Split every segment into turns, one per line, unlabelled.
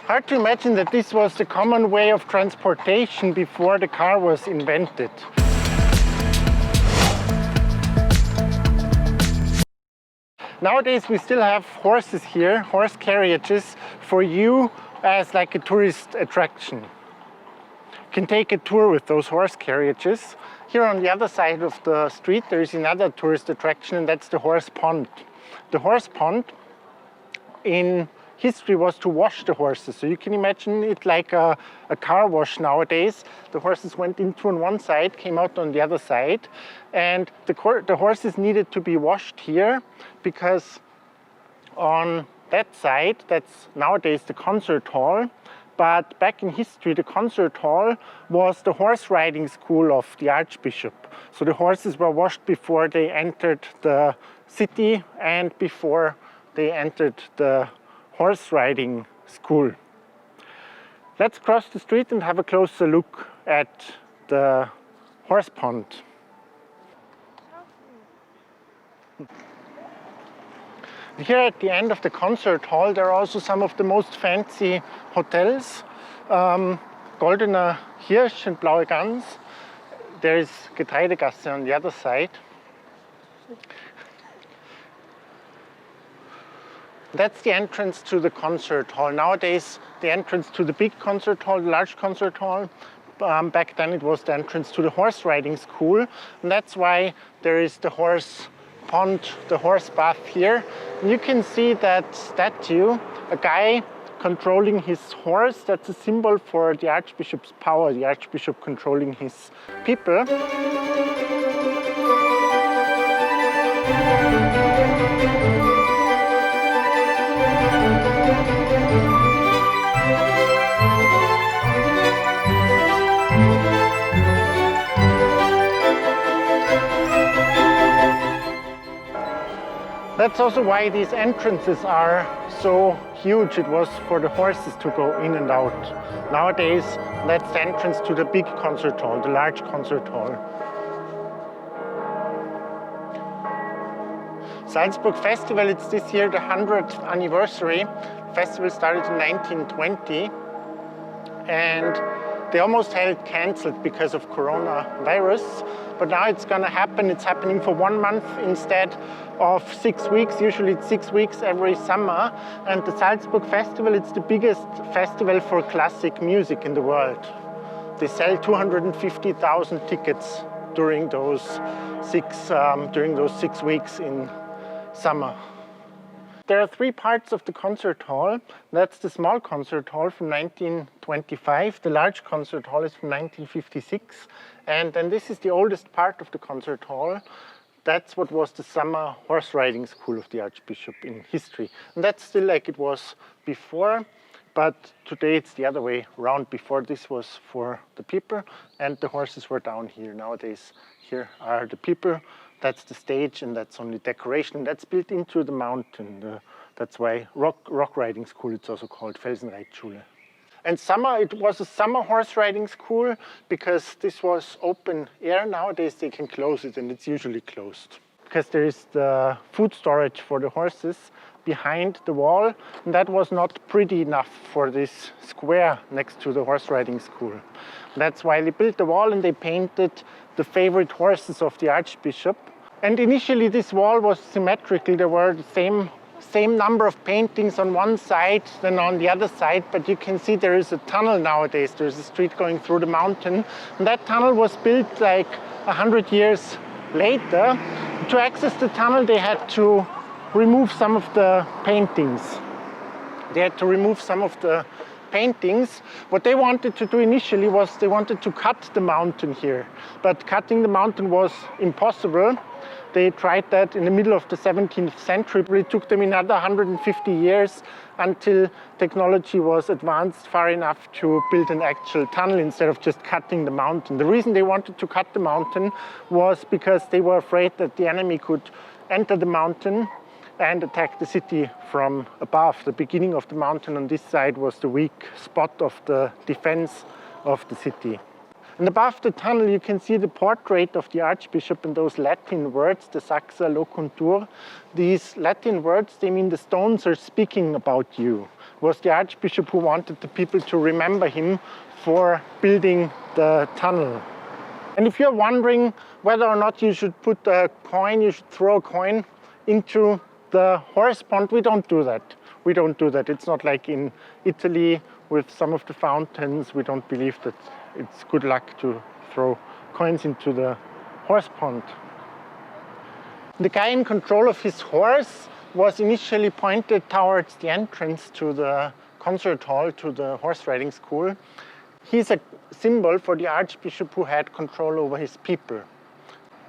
Hard to imagine that this was the common way of transportation before the car was invented. Nowadays we still have horses here, horse carriages, for you as like a tourist attraction. You can take a tour with those horse carriages. Here on the other side of the street there is another tourist attraction, and that's the horse pond. The horse pond in history was to wash the horses. So you can imagine it like a car wash nowadays. The horses went into on one side, came out on the other side, and the horses needed to be washed here because on that side, that's nowadays the concert hall, but back in history the concert hall was the horse riding school of the archbishop. So the horses were washed before they entered the city and before they entered the horse riding school. Let's cross the street and have a closer look at the horse pond. Here at the end of the concert hall there are also some of the most fancy hotels. Goldener Hirsch and Blaue Gans. There is Getreidegasse on the other side. That's the entrance to the concert hall. Nowadays, the entrance to the big concert hall, the large concert hall. Back then it was the entrance to the horse riding school. And that's why there is the horse pond, the horse bath here. And you can see that statue, a guy controlling his horse. That's a symbol for the Archbishop's power, the Archbishop controlling his people. That's also why these entrances are so huge. It was for the horses to go in and out. Nowadays, that's the entrance to the big concert hall, the large concert hall. Salzburg Festival, it's this year the 100th anniversary. The festival started in 1920 and they almost had it cancelled because of coronavirus. But now it's going to happen. It's happening for 1 month instead of 6 weeks. Usually it's 6 weeks every summer. And the Salzburg Festival, it's the biggest festival for classic music in the world. They sell 250,000 tickets during those 6 weeks in summer. There are 3 parts of the concert hall. That's the small concert hall from 1925. The large concert hall is from 1956. And then this is the oldest part of the concert hall. That's what was the summer horse riding school of the Archbishop in history. And that's still like it was before, but today it's the other way around. Before this was for the people and the horses were down here. Nowadays here are the people. That's the stage and that's only decoration. That's built into the mountain. That's why rock riding school, it's also called Felsenreitschule. And summer, it was a summer horse riding school because this was open air. Nowadays they can close it and it's usually closed. Because there is the food storage for the horses behind the wall. And that was not pretty enough for this square next to the horse riding school. That's why they built the wall and they painted the favorite horses of the Archbishop. And initially this wall was symmetrical. There were the same number of paintings on one side than on the other side, but you can see there is a tunnel nowadays. There's a street going through the mountain. And that tunnel was built like 100 years later. To access the tunnel they had to remove some of the paintings. What they wanted to do initially was they wanted to cut the mountain here. But cutting the mountain was impossible. They tried that in the middle of the 17th century, but it took them another 150 years until technology was advanced far enough to build an actual tunnel instead of just cutting the mountain. The reason they wanted to cut the mountain was because they were afraid that the enemy could enter the mountain and attack the city from above. The beginning of the mountain on this side was the weak spot of the defense of the city. And above the tunnel, you can see the portrait of the Archbishop in those Latin words, the Saxa Locuuntur. These Latin words, they mean the stones are speaking about you. It was the Archbishop who wanted the people to remember him for building the tunnel. And if you're wondering whether or not you should put a coin, you should throw a coin into the horse pond, we don't do that. We don't do that. It's not like in Italy with some of the fountains. We don't believe that it's good luck to throw coins into the horse pond. The guy in control of his horse was initially pointed towards the entrance to the concert hall, to the horse riding school. He's a symbol for the Archbishop who had control over his people.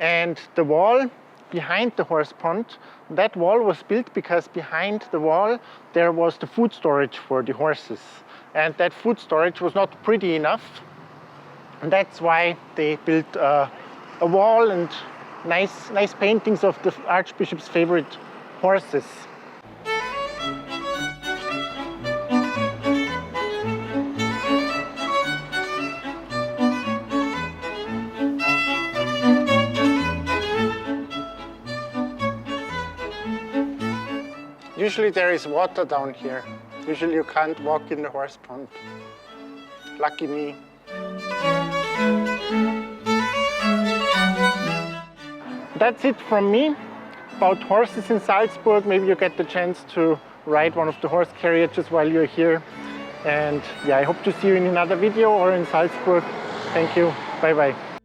And the wall behind the horse pond, that wall was built because behind the wall there was the food storage for the horses. And that food storage was not pretty enough. And that's why they built a wall and nice paintings of the Archbishop's favorite horses. Usually there is water down here. Usually you can't walk in the horse pond. Lucky me. That's it from me about horses in Salzburg. Maybe you get the chance to ride one of the horse carriages while you're here. And yeah, I hope to see you in another video or in Salzburg. Thank you. Bye bye.